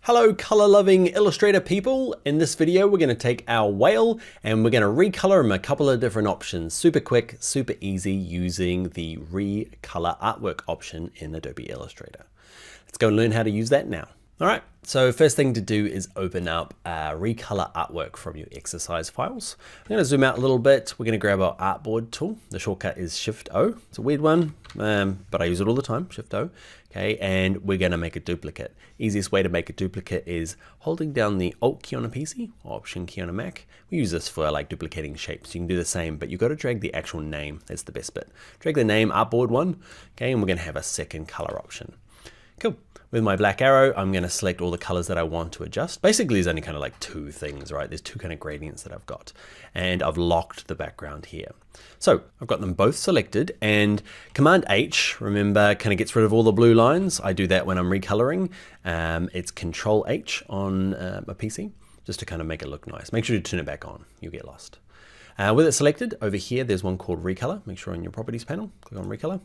Hello color loving Illustrator people. In this video we're going to take our whale and we're going to recolor him a couple of different options. Super quick, super easy using the recolor artwork option in Adobe Illustrator. Let's go and learn how to use that now. Alright, so first thing to do is open up recolor artwork from your exercise files. I'm going to zoom out a little bit. We're going to grab our artboard tool. The shortcut is Shift-O. It's a weird one, but I use it all the time, Shift-O. Okay, and we're going to make a duplicate. Easiest way to make a duplicate is holding down the Alt key on a PC or Option key on a Mac. We use this for like duplicating shapes. You can do the same, but you've got to drag the actual name. That's the best bit. Drag the name artboard one, okay, and we're going to have a second color option. Cool. With my black arrow, I'm going to select all the colors that I want to adjust. Basically, there's only kind of like two things, right? There's two kind of gradients that I've got, and I've locked the background here. So I've got them both selected, and Command H, remember, kind of gets rid of all the blue lines. I do that when I'm recoloring. It's Control H on a PC, just to kind of make it look nice. Make sure you turn it back on, you'll get lost. With it selected, over here, there's one called Recolor. Make sure on your Properties panel, click on Recolor.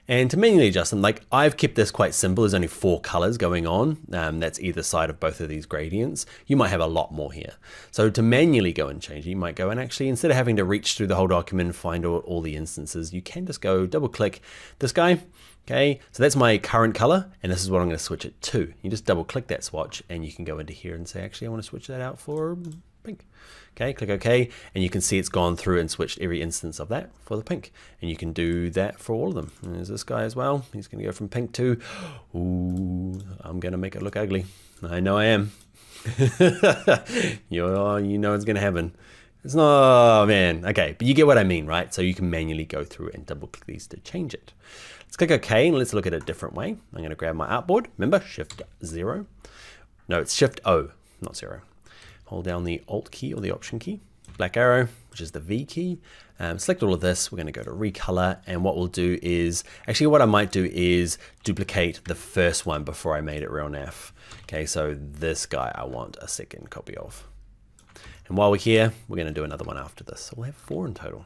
And to manually adjust them, like I've kept this quite simple. There's only 4 colors going on. That's either side of both of these gradients. You might have a lot more here. So to manually go and change, you might go and actually, instead of having to reach through the whole document and find all the instances, you can just go double click this guy. Okay, so that's my current color, and this is what I'm going to switch it to. You just double click that swatch, and you can go into here and say, actually, I want to switch that out for pink. Okay, click OK, and you can see it's gone through and switched every instance of that for the pink. And you can do that for all of them. And there's this guy as well. He's going to go from pink to, ooh, I'm going to make it look ugly. I know I am. you know it's going to happen. It's not, oh man. Okay, but you get what I mean, right? So you can manually go through and double click these to change it. Let's click OK, and let's look at it a different way. I'm going to grab my artboard. Remember, Shift-0. No, it's Shift-O, not 0. Hold down the Alt key or the Option key, black arrow, which is the V key. Select all of this. We're going to go to Recolor, and what we'll do is, actually what I might do is duplicate the first one before I made it real naff. Okay, so this guy I want a second copy of. And while we're here, we're going to do another one after this. So we'll have 4 in total.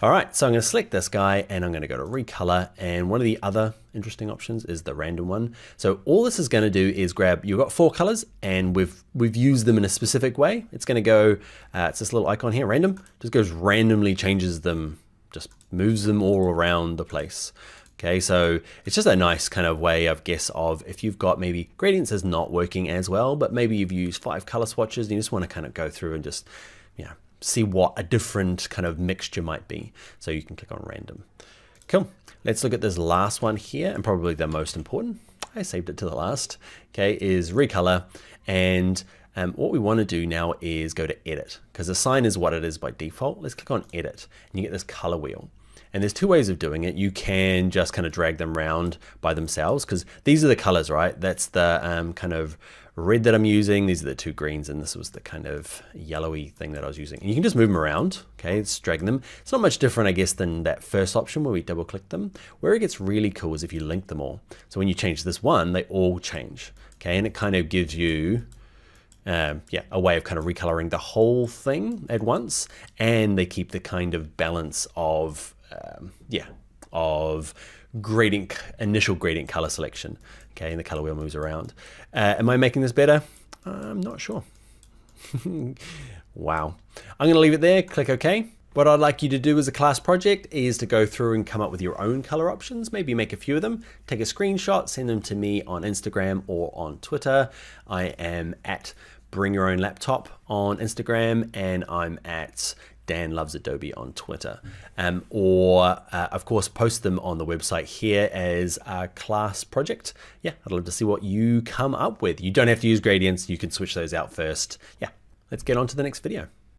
All right, so I'm going to select this guy and I'm going to go to Recolor, and one of the other interesting options is the random one. So all this is going to do is grab, you've got 4 colors and we've used them in a specific way. It's going to go, it's this little icon here, random, just goes randomly changes them, just moves them all around the place. Okay, so it's just a nice kind of way, I guess, of if you've got maybe gradients is not working as well, but maybe you've used 5 color swatches and you just want to kind of go through and just, you know, see what a different kind of mixture might be. So you can click on random. Cool. Let's look at this last one here, and probably the most important. I saved it to the last. Okay, is recolor. And what we want to do now is go to edit, because the sign is what it is by default. Let's click on edit, and you get this color wheel. And there's 2 ways of doing it. You can just kind of drag them around by themselves, because these are the colors, right? That's the kind of red that I'm using. These are the 2 greens, and this was the kind of yellowy thing that I was using. And you can just move them around, okay? It's dragging them. It's not much different, I guess, than that first option where we double click them. Where it gets really cool is if you link them all. So when you change this one, they all change, okay? And it kind of gives you a way of kind of recoloring the whole thing at once, and they keep the kind of balance of gradient, initial gradient color selection. Okay, and the color wheel moves around. Am I making this better? I'm not sure. Wow. I'm going to leave it there. Click OK. What I'd like you to do as a class project is to go through and come up with your own color options. Maybe make a few of them. Take a screenshot, send them to me on Instagram or on Twitter. I am at Bring Your Own Laptop on Instagram, and I'm at Dan Loves Adobe on Twitter, of course post them on the website here as a class project. Yeah, I'd love to see what you come up with. You don't have to use gradients, you can switch those out first. Yeah, let's get on to the next video.